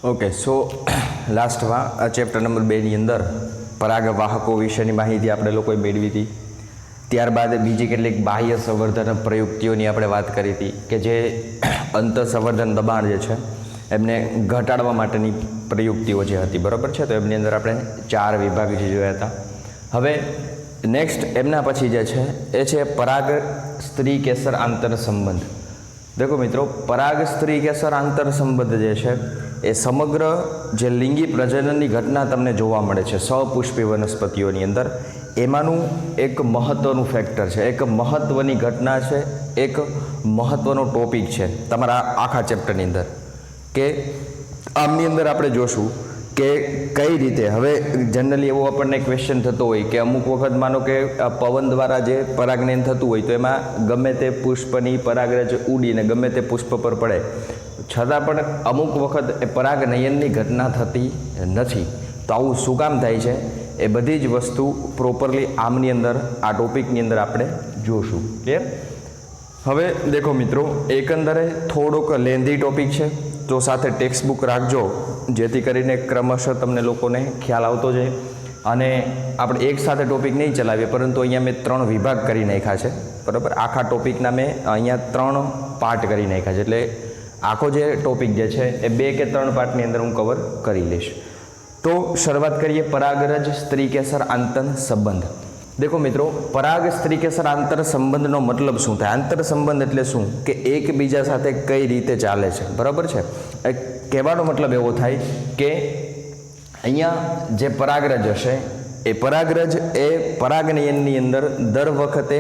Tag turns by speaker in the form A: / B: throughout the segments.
A: Okay so last में chapter number 2 ની અંદર પરાગવાહકો વિશેની માહિતી આપણે લોકોએ મેળવી હતી। ત્યારબાદ બીજી કેટલીક બાહ્ય સંવર્ધન પ્રયુક્તિઓની આપણે વાત કરી હતી કે જે અંતઃસંવર્ધન દબાણ જે છે એમને ઘટાડવા માટેની પ્રયુક્તિઓ જે હતી, બરાબર છે। તો એમની અંદર આપણે 4 વિભાગ જે જોયા હતા। હવે નેક્સ્ટ એમના પછી જે છે એ છે પરાગ સ્ત્રી કેસર આંતર સંબંધ। देखो मित्रों, पराग स्त्री केसर आंतर संबंध जे छे ए समग्र जे लिंगी प्रजनननी घटना तमने जोवा मळे छे सपुष्पी वनस्पतिओनी अंदर एमानुं एक महत्वनुं फैक्टर छे, एक महत्वनी घटना छे, एक महत्वनो टॉपिक छे तमारा आखा चेप्टरनी अंदर के आमनी अंदर आपणे जोशुं के कई रीते। हवे जनरली एवो आपणे क्वेश्चन थतो होय के अमुक वखत मानो के पवन द्वारा जे परागनयन थतुं होय तो एमां गमे ते पुष्पनी परागरज उडीने गमे ते पुष्प पर पड़े छतां पण अमुक वखत ए परागनयननी घटना थती नथी। तो आवुं शुं काम थाय छे ए बधी ज वस्तु प्रोपरली आमनी अंदर आ टॉपिकनी अंदर आपणे जोशुं। क्लियर? हवे देखो मित्रों, एकंदरे थोड़ोक लेंधी टॉपिक छे तो साथे टेक्स्ट बुक राखजो जेथी करीने क्रमशः तमने लोकोने ख्याल आवतो जाय। अने आपणे एक साथे टॉपिक नहीं चलावीए परंतु अहींया मैं 3 विभाग करी नाख्या छे, बराबर। आखा टॉपिकना मैं अहींया 3 पार्ट करी नाख्या छे एटले आखो जे टॉपिक जे छे ए 2 के 3 पार्टनी अंदर हूँ कवर करी लईश। तो शरूआत करिए परागरज स्त्री केसर आंतर संबंध। देखो मित्रों, पराग स्त्री केसर आंतर संबंधनो मतलब शुं थाय? आंतर संबंध एटले शुं के एकबीजा साथे कई रीते चाले छे, बराबर छे। कहेवानो मतलब एवो थाय के अहींया जे परागरज हशे ए परागरज ए परागनयननी अंदर दर वखते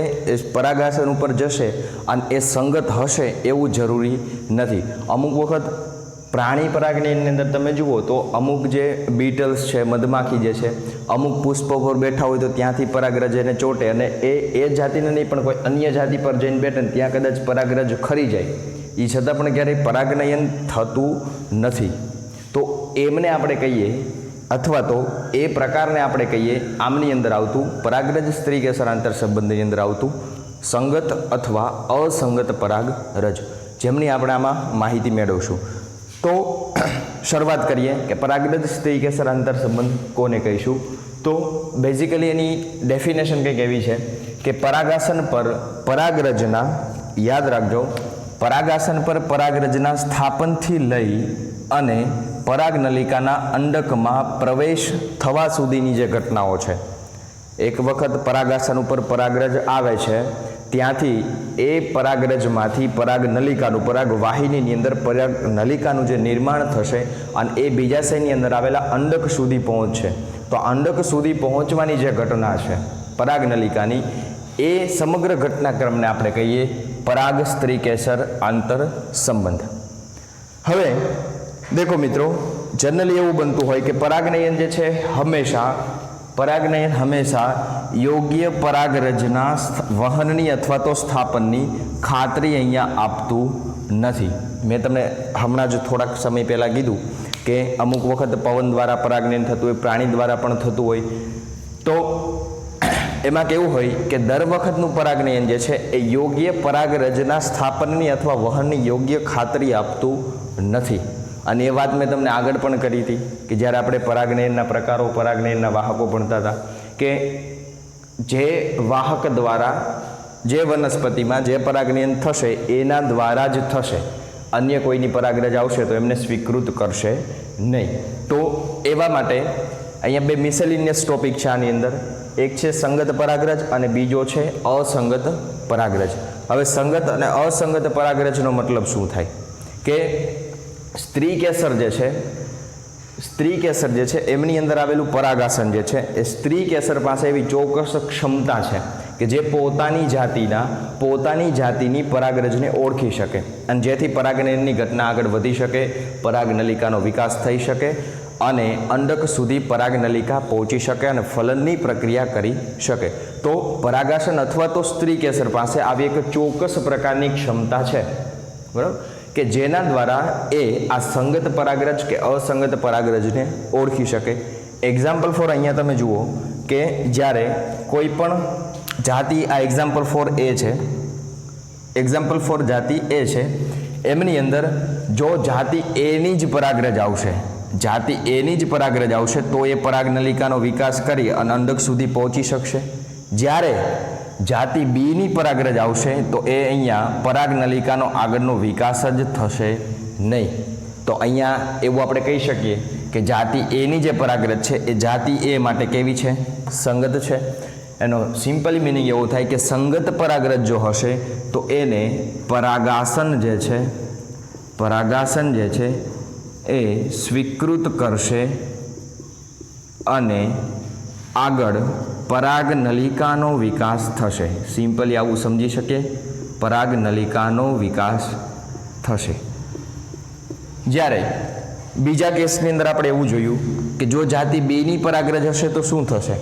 A: परागासन उपर जशे अने ए संगत हशे एवुं जरूरी नथी। अमुक वखत प्राणी परागनयननी अंदर तमे जुओ तो अमुक जे बीटल्स छे, मधमाखी जे छे, अमुक पुष्प पर बैठा होय तो त्यांथी परागरज एने चोटे अने ए जातिने नहीं पण कोई अन्य जाति पर जईने बेठे त्यां कदाच परागरज खरी जाय, ई छतां पण क्यारेय परागनयन थतुं नथी। तो एमने आपणे कहीए अथवा तो ए प्रकारने आपणे कहीए आमनी अंदर आवतुं परागरज स्त्री केसर आंतर संबंधनी अंदर आवतुं संगत अथवा असंगत परागरज, जेमनी आपणे आमां माहिती मेळवशुं। तो शुरुआत करिए कि परागरज स्त्री केसर आंतर संबंध कोने कहीशुं। तो बेसिकली एनी डेफिनेशन कंईक एवी छे कि परागासन पर परागरजना, याद राखजो, परागासन पर परागरजना स्थापनथी लई अने परागनलिकाना अंडकमां प्रवेश थवा सुधीनी जे घटनाओ छे। एक वखत परागासन उपर परागरज आवे छे त्यांथी ए परागरजमांथी परागनलिकानुं परागवाहिनीनी अंदर परागनलिकानुं जे निर्माण थशे अने ए बीजाशयनी अंदर आवेला अंडक सुधी पहोंचशे। तो अंडक सुधी पहोंचवानी जे घटना छे परागनलिकानी ए समग्र घटनाक्रमने आपणे कहीए पराग स्त्री केसर आंतर संबंध। हवे देखो मित्रों, जनरली एवुं बनतुं होय के परागनयन जे छे हमेशा योग्य परागरजना वहननी अथवा तो स्थापननी खातरी अहींया आपतुं नथी। मैं तमने हमणां ज थोड़ाक समय पहेला कीधुं के अमुक वखत पवन द्वारा परागनयन थतुं होय, प्राणी द्वारा पण थतुं होय। तो एमां केवुं होय के दर वखतनुं परागनयन जे छे ए योग्य परागरजना स्थापननी अथवा वहननी योग्य खातरी आपतुं नथी। अने ए वात मैं तमने आगळ पण करी थी कि ज्यारे आपणे परागनयनना प्रकारो, परागनयनना वाहको भणता हता के जे वाहक द्वारा जे वनस्पतिमां जे परागनयन थशे एना द्वारा ज थशे, अन्य कोईनी परागरज आवशे तो एमने स्वीकृत करशे नहीं। तो एवा माटे अहींया 2 मिसेलिनियस टॉपिक छे आनी अंदर, एक छे संगत परागरज अने बीजो छे असंगत परागरज। हवे संगत अने असंगत परागरजनो मतलब शुं थाय के स्त्री केसर जे छे एमनी अंदर आवेलुं परागासन जे छे ए स्त्री केसर पासे एवी चोक्कस क्षमता छे कि जे पोतानी जातिनी परागरजने ओळखी शके अने जेथी परागनयननी घटना आगळ वधी शके, परागनलिकानो विकास थई शके अने अंडक सुधी परागनलिका पहोंची शके अने फलननी प्रक्रिया करी शके। तो परागासन अथवा तो स्त्री केसर पासे आवी एक चोक्कस प्रकारनी क्षमता छे, बराबर, के जेना द्वारा ए आ संगत परागरज के असंगत परागरजने ओळखी शके। एक्जाम्पल फॉर अहींया तमे जुओ के ज्यारे कोईपण जाति, आ एक्जाम्पल फॉर ए छे, एक्जाम्पल फॉर जाति ए छे, એમની અંદર જો જાતિ એની જ પરાગરજ આવશે, જાતિ એની જ પરાગરજ આવશે તો એ પરાગનલિકાનો વિકાસ કરી અને અંડક સુધી પહોંચી શકશે. જ્યારે જાતિ બીની પરાગરજ આવશે તો એ અહીંયા પરાગનલિકાનો આગળનો વિકાસ જ થશે નહીં. તો અહીંયા એવું આપણે કહી શકીએ કે જાતિ એની જે પરાગરજ છે એ જાતિ એ માટે કેવી છે? સંગત છે. એનો સિમ્પલી મિનિંગ એવો થાય કે સંગત પરાગરજ જો હશે તો એને પરાગાસન જે છે, પરાગાસન જે છે એ સ્વીકૃત કરશે અને આગળ પરાગનલિકાનો વિકાસ થશે. સિમ્પલી આવું સમજી શકીએ, પરાગનલિકાનો વિકાસ થશે. જ્યારે બીજા કેસની અંદર આપણે એવું જોયું કે જો જાતિ બીની પરાગરજ હશે તો શું થશે?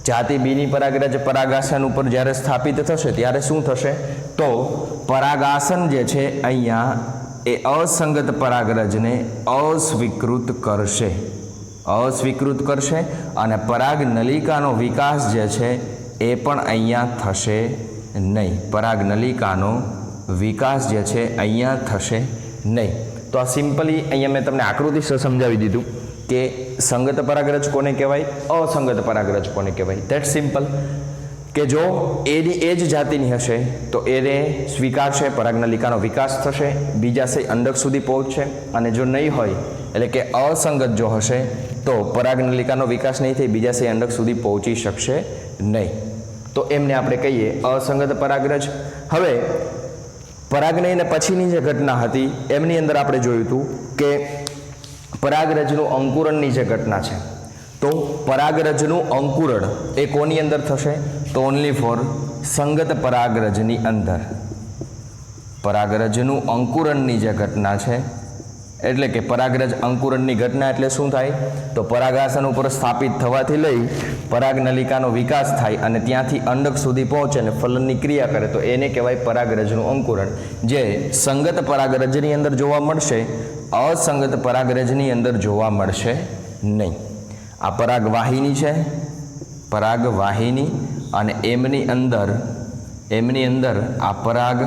A: જાતિ બીની પરાગરજ પરાગાસન ઉપર જ્યારે સ્થાપિત થશે ત્યારે શું થશે? તો પરાગાસન જે છે અહીંયા એ અસંગત પરાગરજને અસ્વીકૃત કરશે, અસ્વીકૃત કરશે અને પરાગનલિકાનો વિકાસ જે છે એ પણ અહીંયા થશે નહીં. પરાગનલિકાનો વિકાસ જે છે અહીંયા થશે નહીં. તો આ સિમ્પલી અહીંયા મેં તમને આકૃતિ સમજાવી દીધું કે સંગત પરાગરજ કોને કહેવાય, અસંગત પરાગરજ કોને કહેવાય. That simple. કે જો એની એ જ જાતિની હશે તો એને સ્વીકારશે, પરાગનલિકાનો વિકાસ થશે, બીજાશય અંડક સુધી પહોંચશે. અને જો નહીં હોય એટલે કે અસંગત જો હશે તો પરાગનલિકાનો વિકાસ નહીં થઈ, બીજાશય અંડક સુધી પહોંચી શકશે નહીં. તો એમને આપણે કહીએ અસંગત પરાગરજ. હવે પરાગનયન પછીની જે ઘટના હતી એમની અંદર આપણે જોયું હતું કે પરાગરજનું અંકુરણની જે ઘટના છે, તો પરાગરજનું અંકુરણ એ કોની અંદર થશે? તો ઓનલી ફોર સંગત પરાગરજની અંદર. પરાગરજનું અંકુરણની જે ઘટના છે એટલે કે પરાગરજ અંકુરણની ઘટના એટલે શું થાય? તો પરાગાસન ઉપર સ્થાપિત થવાથી લઈ પરાગનલિકાનો વિકાસ થાય અને ત્યાંથી અંડક સુધી પહોંચે અને ફલનની ક્રિયા કરે તો એને કહેવાય પરાગરજનું અંકુરણ, જે સંગત પરાગરજની અંદર જોવા મળશે, અસંગત પરાગરજની અંદર જોવા મળશે નહીં. આ પરાગવાહિની છે, પરાગવાહિની, અને એમની અંદર આ પરાગ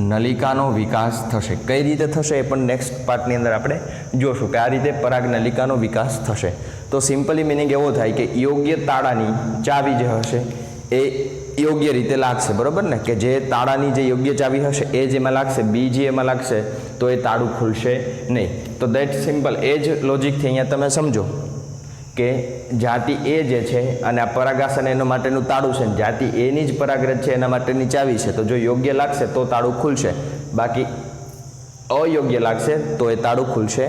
A: નલિકાનો વિકાસ થશે. કઈ રીતે થશે એ પણ નેક્સ્ટ પાર્ટની અંદર આપણે જોશું કે આ રીતે પરાગનલિકાનો વિકાસ થશે. તો સિમ્પલી મિનિંગ એવો થાય કે યોગ્ય તાળાની ચાવી જે હશે એ યોગ્ય રીતે લાગશે, બરાબર ને? કે જે તાળાની જે યોગ્ય ચાવી હશે એ જ એમાં લાગશે, બીજી એમાં લાગશે તો એ તાળું ખુલશે નહીં. તો દેટ સિમ્પલ. એ જ લોજિકથી અહીંયા તમે સમજો કે જાતિ એ જે છે અને આ પરાગાસન એના માટેનું તાળું છે, જાતિ એની જ પરાગરજ છે એના માટેની ચાવી છે. તો જો યોગ્ય લાગશે તો તાળું ખુલશે, બાકી અયોગ્ય લાગશે તો એ તાળું ખુલશે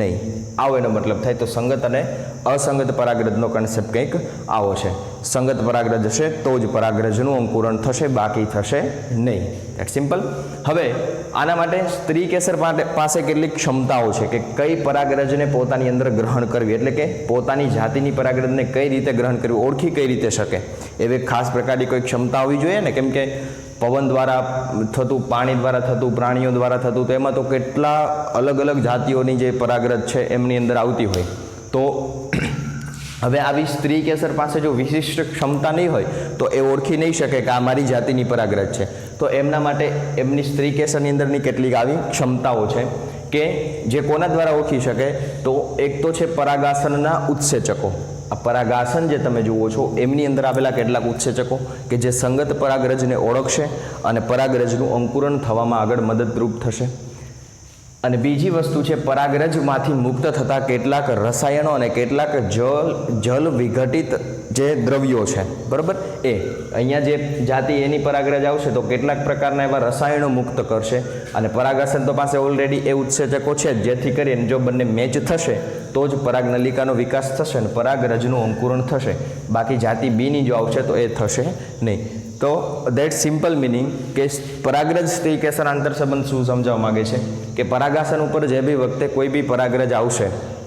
A: નહીં. આવો એનો મતલબ થાય. તો સંગત અને અસંગત પરાગરજનો કન્સેપ્ટ કંઈક આવો છે. સંગત પરાગરજ હશે તો જ પરાગરજનું અંકુરણ થશે, બાકી થશે નહીં. That simple. હવે આના માટે સ્ત્રી કેસર પાસે કેટલીક ક્ષમતાઓ છે કે કઈ પરાગરજને પોતાની અંદર ગ્રહણ કરવી, એટલે કે પોતાની જાતિની પરાગરજને કઈ રીતે ગ્રહણ કરવી, ઓળખી કઈ રીતે શકે, એવી ખાસ પ્રકારની કોઈ ક્ષમતા હોવી જોઈએ ને. કેમ કે પવન દ્વારા થતું, પાણી દ્વારા થતું, પ્રાણીઓ દ્વારા થતું, તો એમાં તો કેટલા અલગ અલગ જાતિઓની જે પરાગરજ છે એમની અંદર આવતી હોય. તો હવે આવી સ્ત્રી કેસર પાસે જો વિશિષ્ટ ક્ષમતા નહીં હોય તો એ ઓળખી નહીં શકે કે આ મારી જાતિની પરાગરજ છે. તો એમના માટે એમની સ્ત્રી કેસરની અંદરની કેટલીક આવી ક્ષમતાઓ છે કે જે કોના દ્વારા ઓળખી શકે? તો એક તો છે પરાગાસનના ઉત્સેચકો. આ પરાગાસન જે તમે જુઓ છો એમની અંદર આવેલા કેટલાક ઉત્સેચકો કે જે સંગત પરાગરજને ઓળખશે અને પરાગરજનું અંકુરણ થવામાં આગળ મદદરૂપ થશે. અને બીજી વસ્તુ છે પરાગરજમાંથી મુક્ત થતા કેટલાક રસાયણો અને કેટલાક જલ વિઘટિત જે દ્રવ્યો છે, બરાબર? એ અહીંયા જે જાતિ એની પરાગરજ આવશે તો કેટલાક પ્રકારના એવા રસાયણો મુક્ત કરશે. અને પરાગાસન તો પાસે ઓલરેડી એ ઉત્સેચકો છે, જેથી કરીને જો બંને મેચ થશે તો જ પરાગનલિકાનો વિકાસ થશે અને પરાગરજનું અંકુરણ થશે. બાકી જાતિ બીની જો આવશે તો એ થશે નહીં. તો દેટ સિમ્પલ મિનિંગ કે પરાગરજ સ્ત્રી કેસર આંતર સંબંધ શું સમજાવવા માગે છે કે પરાગાસન ઉપર જે બી વખતે કોઈ બી પરાગરજ આવશે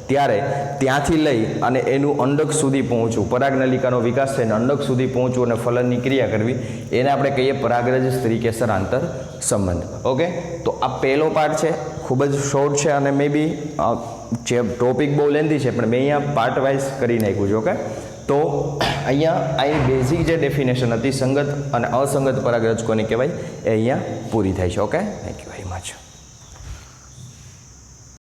A: ત્યારે ત્યાંથી લઈ અને એનું અંડક સુધી પહોંચવું, પરાગનલિકાનો વિકાસ થઈને અંડક સુધી પહોંચવું અને ફલનની ક્રિયા કરવી, એને આપણે કહીએ પરાગરજ સ્ત્રી કેસર આંતર સંબંધ. ઓકે, તો આ પહેલો પાર્ટ છે, ખૂબ જ શોર્ટ છે અને મે બી જે ટોપિક બહુ લેન્ધી છે પણ મેં અહીંયા પાર્ટ વાઇઝ કરી નાખ્યું છે. ઓકે, તો અહીંયા અહીં બેઝિક જે ડેફિનેશન હતી સંગત અને અસંગત પરાગરજ કોને કહેવાય એ અહીંયા પૂરી થાય છે. Okay, thank you very much.